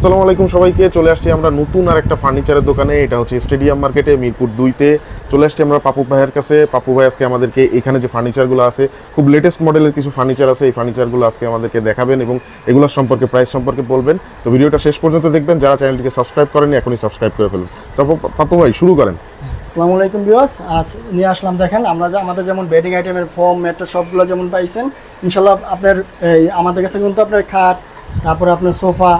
আসসালামু আলাইকুম সবাইকে। চলে আসছি আমরা নতুন আর একটা ফার্নিচারের দোকানে। এটা হচ্ছে স্টেডিয়াম মার্কেটে মিরপুর 2-তে। চলে আসছি আমরা পাপু ভাইয়ের কাছে। পাপু ভাই আজকে আমাদেরকে এখানে যে ফার্নিচারগুলো আছে, খুব লেটেস্ট মডেলের কিছু ফার্নিচার আছে, এই ফার্নিচারগুলো আজকে আমাদেরকে দেখাবেন এবং এগুলোর সম্পর্কে, প্রাইস সম্পর্কে বলবেন। তো ভিডিওটা শেষ পর্যন্ত দেখবেন। যারা চ্যানেলটিকে সাবস্ক্রাইব করেনি এখনই সাবস্ক্রাইব করে ফেলুন। তো পাপু ভাই শুরু করেন। আসসালামু আলাইকুম ভিউয়ার্স, আজ নিয়ে আসলাম দেখেন আমরা আমাদের যেমন বেডিং আইটেমের ফোম ম্যাট্রেস সবগুলো যেমন পাইছেন ইনশাল্লাহ আপনার আমাদের কাছে কিন্তু আপনার খাট, তারপরে আপনার সোফা,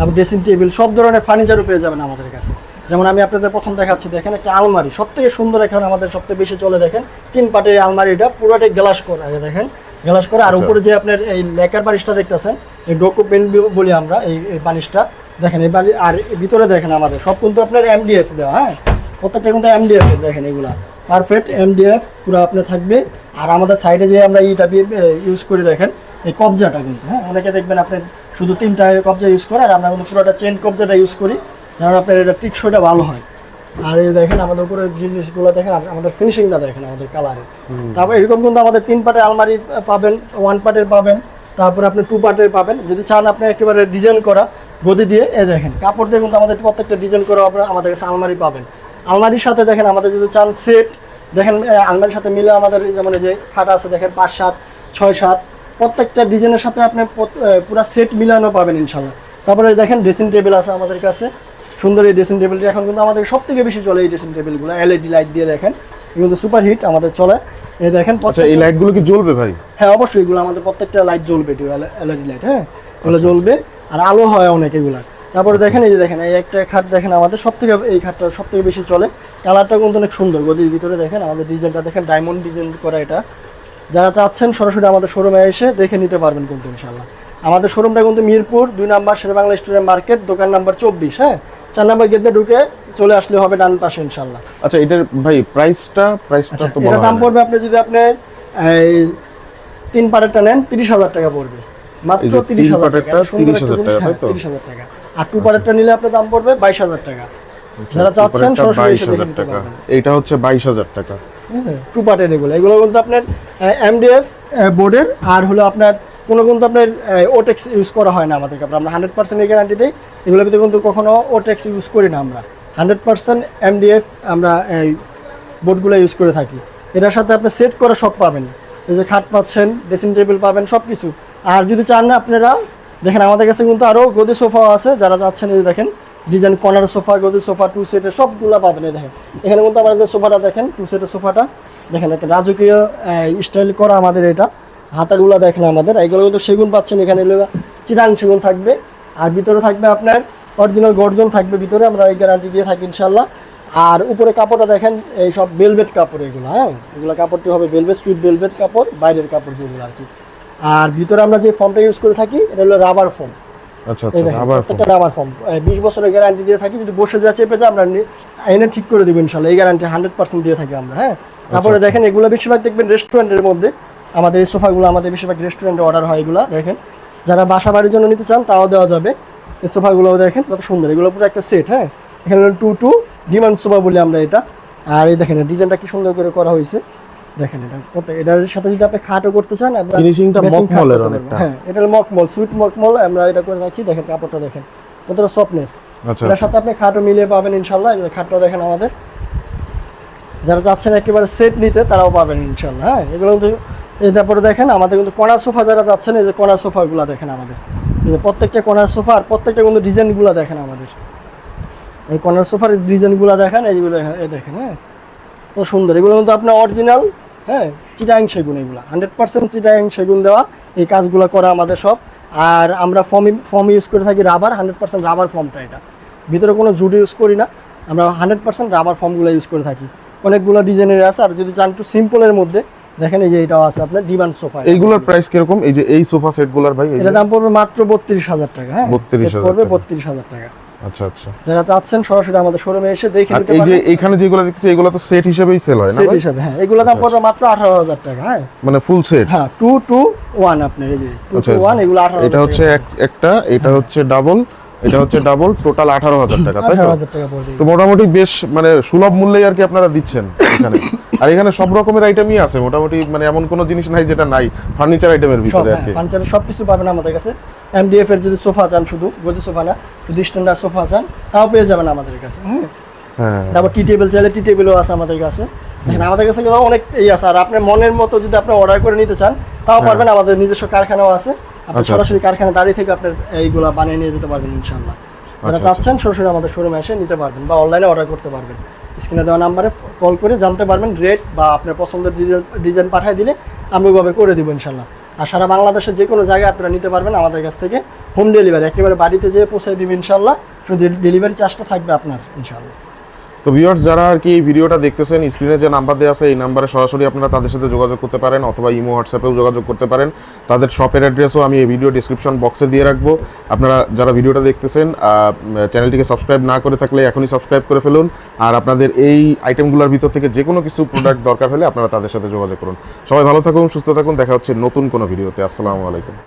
তারপর ড্রেসিং টেবিল সব ধরনের ফার্নিচারও পেয়ে যাবেন আমাদের কাছে। যেমন আমি আপনাদের প্রথম দেখাচ্ছি, দেখেন একটা আলমারি, সবথেকে সুন্দর এখন আমাদের সবথেকে বেশি চলে দেখেন 3 পাটের আলমারিটা পুরোটাই গ্লাস করা আছে, দেখেন গ্লাস করা। আর উপরে যে আপনার এই লেকার বালিশটা দেখতেছেন, এই ডোকো পেন বলি আমরা এই বালিশটা, দেখেন এই বালিশ। আর ভিতরে দেখেন আমাদের সব কিন্তু আপনার এমডিএফ দেওয়া, হ্যাঁ প্রত্যেকটা কিন্তু এমডিএফ, দেখেন এগুলা পারফেক্ট এমডিএফ পুরো আপনার থাকবে। আর আমাদের সাইডে যে আমরা এইটা ইউজ করি দেখেন এই কবজাটা কিন্তু, হ্যাঁ অনেকে দেখবেন আপনার শুধু 3টা কবজা ইউজ করে, আর আমরা কিন্তু পুরোটা চেন কবজাটা ইউজ করি, যেমন আপনার এটা টিকসইটা ভালো হয়। আর এই দেখেন আমাদের উপরে জিনিসগুলো দেখেন, আমাদের ফিনিশিংটা দেখেন আমাদের কালারে। তারপর এরকম কিন্তু আমাদের 3 পাটের আলমারি পাবেন, 1 পাটের পাবেন, তারপরে আপনি 2 পাটের পাবেন। যদি চান আপনি একেবারে ডিজাইন করা গদি দিয়ে দেখেন কাপড় দিয়ে কিন্তু আমাদের প্রত্যেকটা ডিজাইন করা আপনারা আমাদের কাছে আলমারি পাবেন। আলমারির সাথে দেখেন আমাদের যদি চান সেট, দেখেন আলমারির সাথে মিলে আমাদের যেমন যে খাট আছে দেখেন 5-7, 6-7 প্রত্যেকটা ডিজাইনের সাথে আপনি পুরো সেট মিলানো পাবেন ইনশাল্লাহ। তারপরে দেখেন ড্রেসিং টেবিল আছে আমাদের কাছে, সুন্দর এই ড্রেসিং টেবিলটা এখন কিন্তু আমাদের সব থেকে বেশি চলে এই ড্রেসিং টেবিলগুলো এলইডি লাইট দিয়ে, দেখেন কিন্তু সুপার হিট আমাদের চলে। এই দেখেন এই লাইটগুলো কি জ্বলবে ভাই? হ্যাঁ অবশ্যই, এগুলো আমাদের প্রত্যেকটা লাইট জ্বলবে, এলইডি লাইট, হ্যাঁ এগুলো জ্বলবে আর আলো হয় অনেক এগুলা। তারপরে দেখেন এই যে দেখেন এই একটা খাট দেখেন আমাদের সব থেকে, এই খাটটা সব থেকে বেশি চলে, কালারটা কিন্তু অনেক সুন্দর। গদির ভিতরে দেখেন আমাদের ডিজাইনটা দেখেন ডায়মন্ড ডিজাইন করা। এটা যারা চাচ্ছেন সরাসরি আমাদের শোরুমে এসে দেখে নিতে পারবেন কিন্তু ইনশাল্লাহ। আমাদের শোরুমটা কিন্তু মিরপুর 2 নম্বর শেরেবাংলা স্টুডেন্ট মার্কেট, দোকান নাম্বার 24, হ্যাঁ 4 নম্বর গেটে ঢুকে চলে আসলে হবে ডান পাশে ইনশাল্লাহ। আচ্ছা এটার ভাই প্রাইসটা তো বলা, এটা দাম পড়বে আপনি যদি আপনি এই 3 পাটেরটা নেন 30,000 টাকা পড়বে, মাত্র 30,000 টাকা, 30,000 টাকা, তাই তো? 30,000 টাকা। আর 2 পাটেরটা নিলে আপনার দাম পড়বে 22,000 টাকা। যারা চাচ্ছেন সরাসরি এসে দেখে নিতে পারবেন। এইটা হচ্ছে 22,000 টাকা, 2 পাটের এগুলো কিন্তু আপনার এমডিএফ বোর্ডের, আর হলো আপনার কোনো কিন্তু আপনার ওটেক্স ইউজ করা হয় না আমাদের কাছে। আমরা 100% গ্যারান্টি দিই, এগুলোর ভিতরে কিন্তু কখনো ওটেক্স ইউজ করি না আমরা, 100% এমডিএফ আমরা এই বোর্ডগুলো ইউজ করে থাকি। এটার সাথে আপনি সেট করা সব পাবেন, এই যে খাট পাচ্ছেন, ড্রেসিং টেবিল পাবেন, সব কিছু। আর যদি চান না আপনারা দেখেন আমাদের কাছে কিন্তু আরও গদি সোফা আছে, যারা যাচ্ছেন এই দেখেন ডিজাইন কর্নার সোফা, গদি সোফা, 2 সেটের সবগুলো পাবেন। এই দেখেন এখানে কিন্তু আমাদের সোফাটা দেখেন 2 সেটের সোফাটা দেখেন, একটা রাজকীয় স্টাইল করা আমাদের, এটা হাতাগুলো দেখেন আমাদের, এইগুলো কিন্তু সেগুন পাচ্ছেন এখানে, চিরাং সেগুন থাকবে। আর ভিতরে থাকবে আপনার অরিজিনাল গর্জন থাকবে ভিতরে, আমরা এই গ্যারান্টি দিয়ে থাকি ইনশাল্লাহ। আর উপরে কাপড়টা দেখেন এই সব বেলভেট কাপড় এগুলো, হ্যাঁ এগুলো কাপড়টি হবে বেলভেট, সুইট বেলভেট কাপড়, বাইরের কাপড় যেগুলো আর কি। আর ভিতরে আমরা যে ফর্মটা ইউজ করে থাকি এটা হলো রাবার ফর্ম। আচ্ছা আচ্ছা, রাবার ফর্ম 20 বছরের গ্যারান্টি দিয়ে থাকি। যদি বসে যা চেপে যায় আমরা এনে ঠিক করে দেবো ইনশাল্লাহ, এই গ্যারান্টি 100% দিয়ে থাকি আমরা, হ্যাঁ। তারপরে দেখেন এগুলো বেশিরভাগ দেখবেন রেস্টুরেন্টের মধ্যে, আমাদের এই সোফাগুলো আমাদের বেশিরভাগ রেস্টুরেন্টে অর্ডার হয় এগুলো। দেখেন যারা বাসা বাড়ির জন্য নিতে চান তাও দেওয়া যাবে। এই সোফাগুলোও দেখেন কত সুন্দর, এগুলো পুরো একটা সেট, হ্যাঁ এখানে 2 ডিমান্ড সোফা বলি আমরা এটা। আর এই দেখেন ডিজাইনটা কি সুন্দর করে করা হয়েছে, দেখেন এটা এটার সাথে যদি আপনি খাটও করতে চান, ফিনিশিংটা মকমলের অনেকটা, হ্যাঁ এটা মকমল, সুইট মকমল আমরা এটা করে রাখি। দেখেন কাপড়টা দেখেন কতটা সফটনেস, এটার সাথে আপনি খাটও মিলিয়ে পাবেন ইনশাল্লাহ। এই খাটটা দেখেন আমাদের, যারা চাচ্ছেন একেবারে সেট নিতে তারাও পাবেন ইনশাল্লাহ, হ্যাঁ এগুলো কিন্তু। এই তারপরে দেখেন আমাদের কিন্তু কর্নার সোফা, যারা চাচ্ছেন এই যে কর্নার সোফাগুলো দেখেন আমাদের, এই যে প্রত্যেকটা কর্নার সোফা আর প্রত্যেকটা কিন্তু ডিজাইনগুলো দেখেন আমাদের, এই কর্নার সোফার ডিজাইনগুলো দেখেন, এইগুলো দেখেন, হ্যাঁ কত সুন্দর। এগুলো কিন্তু আপনার অরিজিনাল, হ্যাঁ চিটাং সেগুন, এগুলো 100% চিটাং সেগুন দেওয়া, এই কাজগুলো করা আমাদের সব। আর আমরা ফর্ম ইউজ করে থাকি রাবার, 100% রাবার ফর্মটা, এটা ভিতরে কোনো জুট ইউজ করি না আমরা, 100% রাবার ফর্মগুলো ইউজ করে থাকি। অনেকগুলো ডিজাইনের আছে, আর যদি চান একটু সিম্পলের মধ্যে দেখেন এই যে এটাও আছে আপনার ডিমান্ড সোফা। এইগুলোর প্রাইস কিরকম? এই যে এই সোফা সেটগুলোর ভাই এটা দাম পড়বে মাত্র 32,000 টাকা, হ্যাঁ 32,000 পড়বে 32,000 টাকা। আচ্ছা আচ্ছা, যারা চাচ্ছেন সরাসরি আমাদের শোরুমে এসে দেখে নিতে পারবেন। এই যে এখানে যেগুলো দেখতেছি এগুলো তো সেট হিসেবেই সেল হয় না? সেট হিসেবে, হ্যাঁ এগুলো দাম পড়বে মাত্র 18,000 টাকা, হ্যাঁ মানে ফুল সেট, হ্যাঁ 2 to 1 আপনার, এই যে 2 to 1 এগুলো 18,000 এটা হচ্ছে একটা, এটা হচ্ছে ডাবল, এটা হচ্ছে ডাবল, টোটাল 18,000 টাকা, তাই তো? 18,000 টাকা পড়বে। তো মোটামুটি বেশ মানে সুলভ মূল্যে আর কি আপনারা দিচ্ছেন এখানে। আর এখানে সব রকমের আইটেমই আছে মোটামুটি, মানে এমন কোনো জিনিস নাই যেটা নাই ফার্নিচার আইটেমের সব ভিতরে আর কি। ফার্নিচারের সব কিছু পাবেন আমাদের কাছে। এমডিএফ এর যদি সোফা চান, শুধু গদি সোফা না, শুধু স্ট্যান্ডার্ড সোফা চান, তাও পেয়ে যাবেন আমাদের কাছে। হ্যাঁ তারপর টি টেবিল চাইলে টি টেবিলও আছে আমাদের কাছে। দেখেন আমাদের কাছে কিন্তু অনেক আছে, আর আপনার মনের মতো যদি আপনি অর্ডার করে নিতে চান তাও পারবেন। আমাদের নিজস্ব কারখানাও আছে, আপনি আচ্ছা। সরাসরি কারখানা দাঁড়িয়ে থেকে আপনার এইগুলা বানিয়ে নিয়ে যেতে পারবেন ইনশাআল্লাহ। যারা আচ্ছা। চাচ্ছেন সরাসরি আমাদের শোরুমে এসে নিতে পারবেন বা অনলাইনে অর্ডার করতে পারবেন। স্ক্রিনে দেওয়া নাম্বারে কল করে জানতে পারবেন রেট, বা আপনার পছন্দের ডিজাইন পাঠিয়ে দিলে আমরা ওইভাবে করে দেবো ইনশাআল্লাহ। আর সারা বাংলাদেশের যে কোনো জায়গায় আপনারা নিতে পারবেন আমাদের কাছ থেকে। হোম ডেলিভারি একেবারে বাড়িতে যেয়ে পৌঁছে দিবে ইনশাআল্লাহ, শুধু ডেলিভারি চার্জটা থাকবে আপনার ইনশাআল্লাহ। তো ভিউয়ার্স যারা আর কি এই ভিডিওটা দেখতেছেন, স্ক্রিনে যে নাম্বার দেওয়া আছে এই নাম্বারে সরাসরি আপনারা তাদের সাথে যোগাযোগ করতে পারেন, অথবা ইমো হোয়াটসঅ্যাপেও যোগাযোগ করতে পারেন। তাদের শপের অ্যাড্রেসও আমি এই ভিডিও ডিসক্রিপশন বক্সে দিয়ে রাখবো। আপনারা যারা ভিডিওটা দেখতেছেন চ্যানেলটিকে সাবস্ক্রাইব না করে থাকলে এখনই সাবস্ক্রাইব করে ফেলুন। আর আপনাদের এই আইটেমগুলোর ভিতর থেকে যে কোনো কিছু প্রোডাক্ট দরকার হলে আপনারা তাদের সাথে যোগাযোগ করুন। সবাই ভালো থাকুন, সুস্থ থাকুন, দেখা হচ্ছে নতুন কোনো ভিডিওতে। আসসালামু আলাইকুম।